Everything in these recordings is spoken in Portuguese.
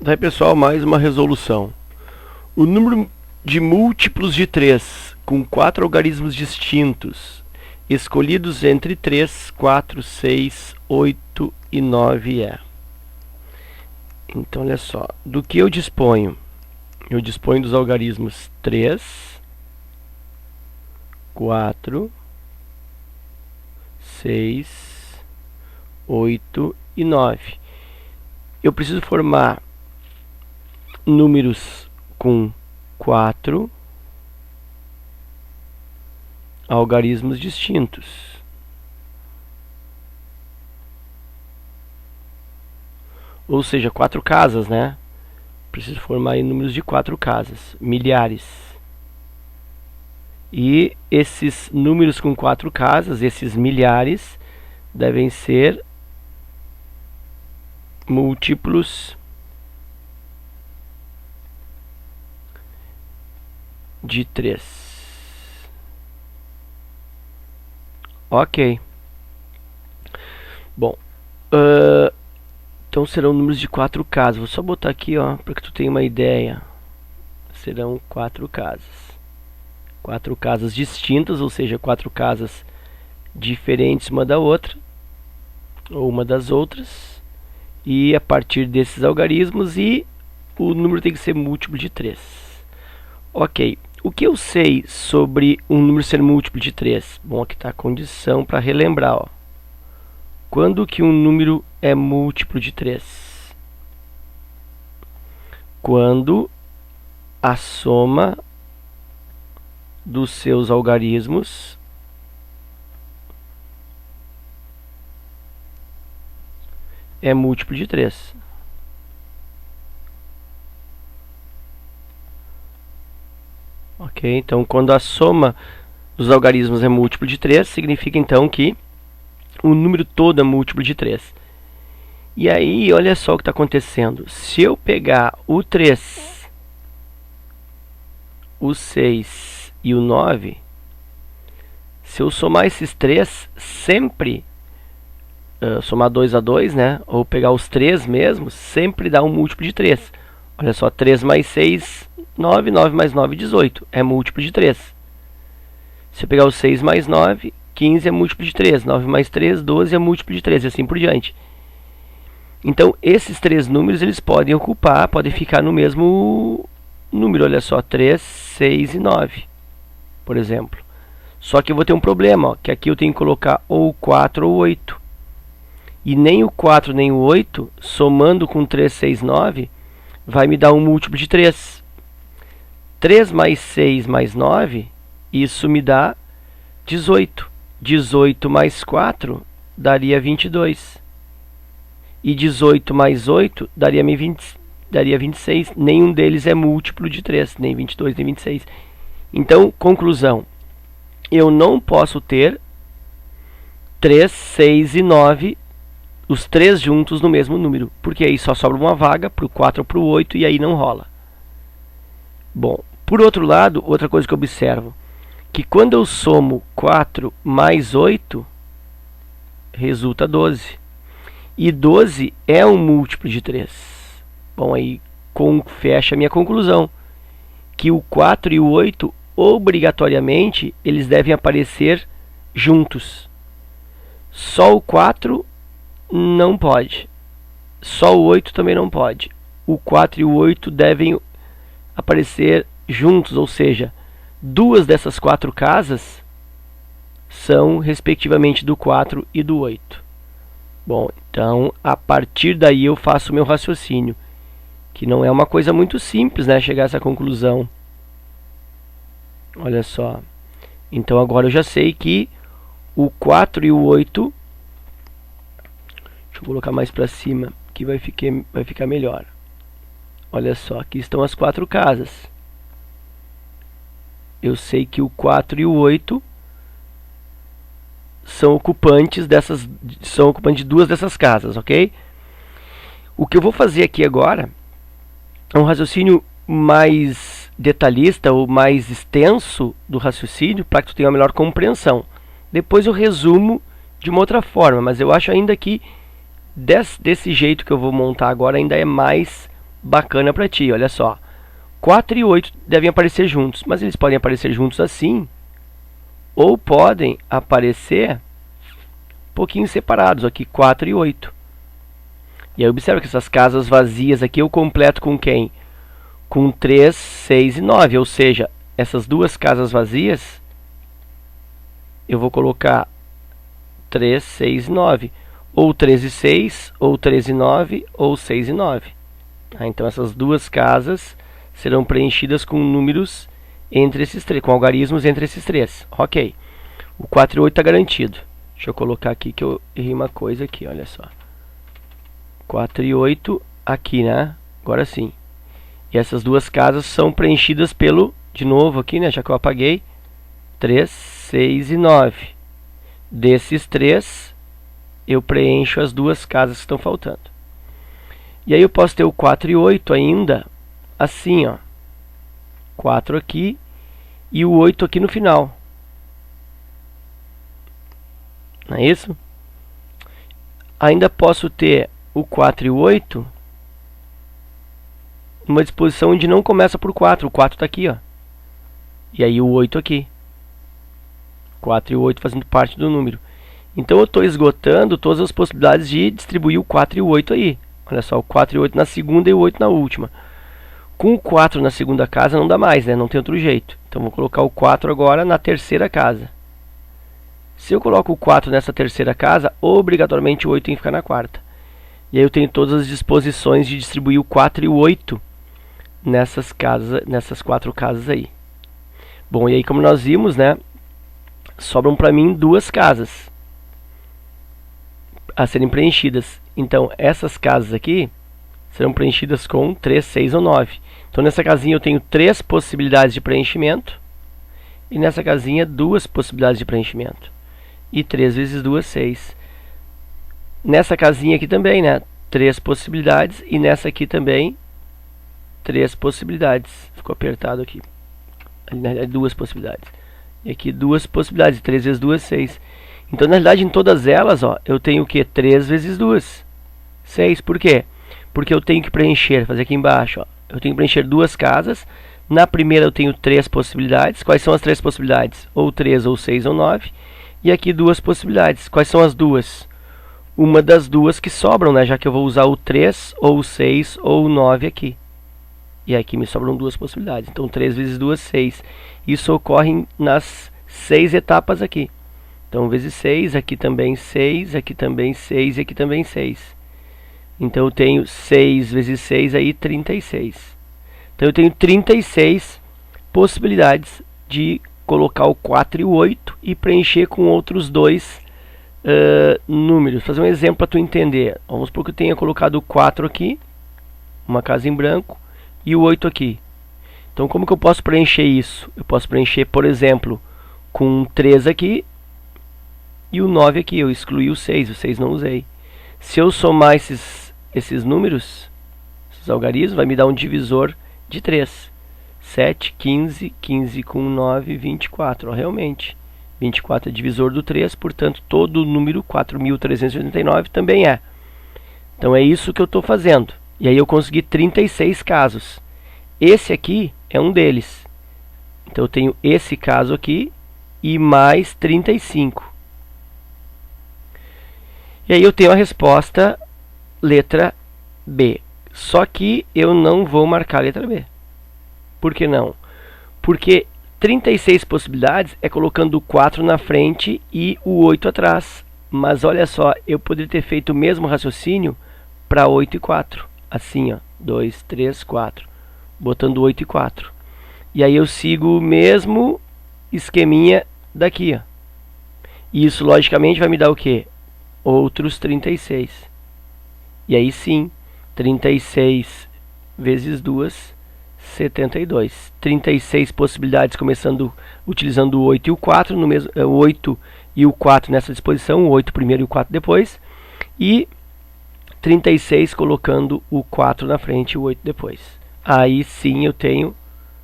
Daí, pessoal, mais uma resolução. O número de múltiplos de 3 com 4 algarismos distintos, escolhidos entre 3, 4, 6, 8 e 9 é. Então, olha só. Do que eu disponho? Eu disponho dos algarismos 3, 4, 6, 8 e 9. Eu preciso formar números com 4 algarismos distintos. Ou seja, 4 casas, né? Preciso formar aí números de 4 casas, milhares. E esses números com 4 casas, esses milhares, devem ser múltiplos de 3. Ok. Bom, então serão números de 4 casas. Vou só botar aqui, ó, para que tu tenha uma ideia. Serão 4 casas. 4 casas distintas, ou seja, 4 casas diferentes uma da outra, ou uma das outras. E a partir desses algarismos, e o número tem que ser múltiplo de 3. Ok. O que eu sei sobre um número ser múltiplo de 3? Bom, aqui está a condição para relembrar. Ó. Quando que um número é múltiplo de 3? Quando a soma dos seus algarismos é múltiplo de 3. Ok, então quando a soma dos algarismos é múltiplo de 3, significa então que o número todo é múltiplo de 3. E aí, olha só o que está acontecendo. Se eu pegar o 3, o 6 e o 9, se eu somar esses 3, sempre somar 2 a 2, né? Ou pegar os 3 mesmo, sempre dá um múltiplo de 3. Olha só, 3 mais 6, 9, 9 mais 9, 18. É múltiplo de 3. Se eu pegar o 6 mais 9, 15 é múltiplo de 3. 9 mais 3, 12 é múltiplo de 3, e assim por diante. Então, esses 3 números, eles podem ocupar, podem ficar no mesmo número. Olha só, 3, 6 e 9, por exemplo. Só que eu vou ter um problema, ó, que aqui eu tenho que colocar ou 4 ou 8. E nem o 4 nem o 8, somando com 3, 6, 9, vai me dar um múltiplo de 3. 3 mais 6 mais 9, isso me dá 18. 18 mais 4 daria 22. E 18 mais 8 daria 26. Nenhum deles é múltiplo de 3, nem 22 nem 26. Então, conclusão. Eu não posso ter 3, 6 e 9, os 3 juntos no mesmo número, porque aí só sobra uma vaga para o 4 ou para o 8 e aí não rola. Bom, por outro lado, outra coisa que eu observo, que quando eu somo 4 mais 8, resulta 12. E 12 é um múltiplo de 3. Bom, aí fecha a minha conclusão, que o 4 e o 8, obrigatoriamente, eles devem aparecer juntos. Só o 4 não pode. Só o 8 também não pode. O 4 e o 8 devem aparecer juntos, ou seja, duas dessas 4 casas são respectivamente do 4 e do 8. Bom, então a partir daí eu faço o meu raciocínio, que não é uma coisa muito simples, né, chegar a essa conclusão. Olha só. Então agora eu já sei que o 4 e o 8, deixa eu colocar mais para cima, que vai ficar melhor. Olha só, aqui estão as 4 casas. Eu sei que o 4 e o 8 são ocupantes de duas dessas casas, ok? O que eu vou fazer aqui agora é um raciocínio mais detalhista ou mais extenso do raciocínio para que tu tenha uma melhor compreensão. Depois eu resumo de uma outra forma, mas eu acho ainda que desse jeito que eu vou montar agora ainda é mais bacana para ti, olha só. 4 e 8 devem aparecer juntos, mas eles podem aparecer juntos assim, ou podem aparecer um pouquinho separados, aqui 4 e 8. E aí observa que essas casas vazias aqui eu completo com quem? Com 3, 6 e 9, ou seja, essas duas casas vazias, eu vou colocar 3, 6 e 9. Ou 3 e 6, ou 3 e 9, ou 6 e 9. Então essas duas casas serão preenchidas com números entre esses três, com algarismos entre esses três. Ok. O 4 e 8 está garantido. Deixa eu colocar aqui que eu errei uma coisa aqui, olha só. 4 e 8 aqui, né? Agora sim. E essas duas casas são preenchidas pelo, de novo aqui, né? Já que eu apaguei, 3, 6 e 9. Desses três, eu preencho as duas casas que estão faltando. E aí eu posso ter o 4 e 8 ainda, assim, ó. 4 aqui e o 8 aqui no final. Não é isso? Ainda posso ter o 4 e o 8 numa disposição onde não começa por 4. O 4 está aqui, ó. E aí o 8 aqui. 4 e o 8 fazendo parte do número. Então eu estou esgotando todas as possibilidades de distribuir o 4 e o 8 aí. Olha só, o 4 e o 8 na segunda e o 8 na última. Com o 4 na segunda casa não dá mais, né? Não tem outro jeito. Então vou colocar o 4 agora na terceira casa. Se eu coloco o 4 nessa terceira casa, obrigatoriamente o 8 tem que ficar na quarta. E aí eu tenho todas as disposições de distribuir o 4 e o 8 nessas quatro casas aí. Bom, e aí como nós vimos, né? Sobram para mim duas casas a serem preenchidas. Então essas casas aqui serão preenchidas com 3, 6 ou 9. Então nessa casinha eu tenho 3 possibilidades de preenchimento. E nessa casinha 2 possibilidades de preenchimento. E 3 vezes 2, 6. Nessa casinha aqui também, né? 3 possibilidades. E nessa aqui também 3 possibilidades. Ficou apertado aqui. 2 possibilidades. E aqui 2 possibilidades. 3 vezes 2, 6. Então na realidade em todas elas, ó, eu tenho o que? 3 vezes 2. 6. Por quê? Porque eu tenho que preencher, fazer aqui embaixo, ó. Eu tenho que preencher duas casas. Na primeira eu tenho 3 possibilidades. Quais são as 3 possibilidades? Ou 3, ou 6, ou 9. E aqui 2 possibilidades. Quais são as duas? Uma das duas que sobram, né? Já que eu vou usar o 3, ou o 6, ou o 9 aqui. E aqui me sobram 2 possibilidades. Então 3 vezes 2, 6. Isso ocorre nas 6 etapas aqui. Então vezes 6, aqui também 6, aqui também 6 e aqui também 6. Então eu tenho 6 vezes 6 aí, 36. Então eu tenho 36 possibilidades de colocar o 4 e o 8 e preencher com outros dois números. Vou fazer um exemplo para tu entender. Vamos supor que eu tenha colocado o 4 aqui, uma casa em branco, e o 8 aqui. Então como que eu posso preencher isso? Eu posso preencher, por exemplo, com 3 aqui e o 9 aqui. Eu excluí o 6 não usei. Se eu somar esses números, esses algarismos, vai me dar um divisor de 3. 7, 15, 15 com 9, 24. Ó, realmente, 24 é divisor do 3, portanto, todo o número 4.389 também é. Então é isso que eu estou fazendo. E aí eu consegui 36 casos. Esse aqui é um deles. Então eu tenho esse caso aqui e mais 35. E aí eu tenho a resposta letra B. Só que eu não vou marcar a letra B. Por que não? Porque 36 possibilidades é colocando o 4 na frente e o 8 atrás. Mas olha só, eu poderia ter feito o mesmo raciocínio para 8 e 4. Assim, ó, 2, 3, 4. Botando 8 e 4. E aí eu sigo o mesmo esqueminha daqui, ó. E isso logicamente vai me dar o quê? Outros 36. E aí sim, 36 vezes 2, 72. 36 possibilidades começando utilizando o 8 e o 4, no mesmo, o 8 e o 4 nessa disposição, o 8 primeiro e o 4 depois. E 36 colocando o 4 na frente e o 8 depois. Aí sim eu tenho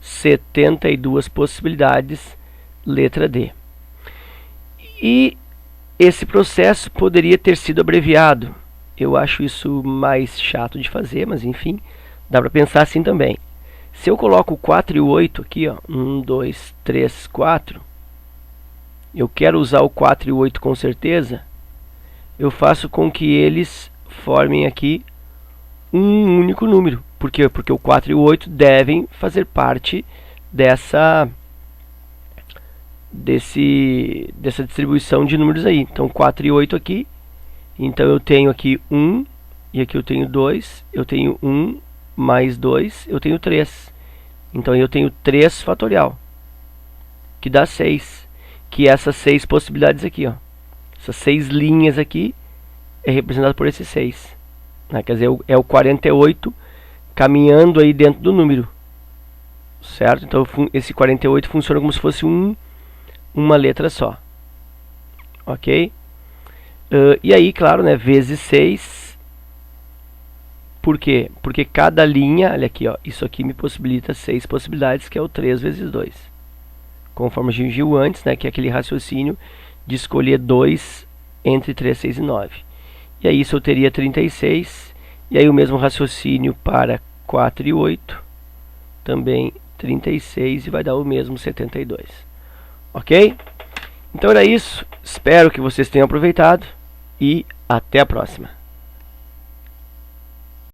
72 possibilidades, letra D. E esse processo poderia ter sido abreviado. Eu acho isso mais chato de fazer, mas enfim, Dá para pensar assim também. Se eu coloco o 4 e o 8 aqui, ó, 1, 2, 3, 4, eu quero usar o 4 e o 8 com certeza, eu faço com que eles formem aqui um único número. Por quê? Porque o 4 e o 8 devem fazer parte dessa distribuição de números aí. Então 4 e 8 aqui. Então eu tenho aqui 1, e aqui eu tenho 2, eu tenho 1 mais 2, eu tenho 3. Então eu tenho 3 fatorial, que dá 6. Que essas 6 possibilidades aqui, ó. Essas 6 linhas aqui é representado por esses 6. Né? Quer dizer, é o 48 caminhando aí dentro do número. Certo? Então esse 48 funciona como se fosse uma letra só. Ok? E aí, claro, né, vezes 6. Por quê? Porque cada linha, olha aqui, ó, isso aqui me possibilita 6 possibilidades, que é o 3 vezes 2. Conforme a gente viu antes, né, que é aquele raciocínio de escolher 2 entre 3, 6 e 9. E aí isso eu teria 36. E aí o mesmo raciocínio para 4 e 8. Também 36 e vai dar o mesmo 72. Ok? Então era isso. Espero que vocês tenham aproveitado e até a próxima.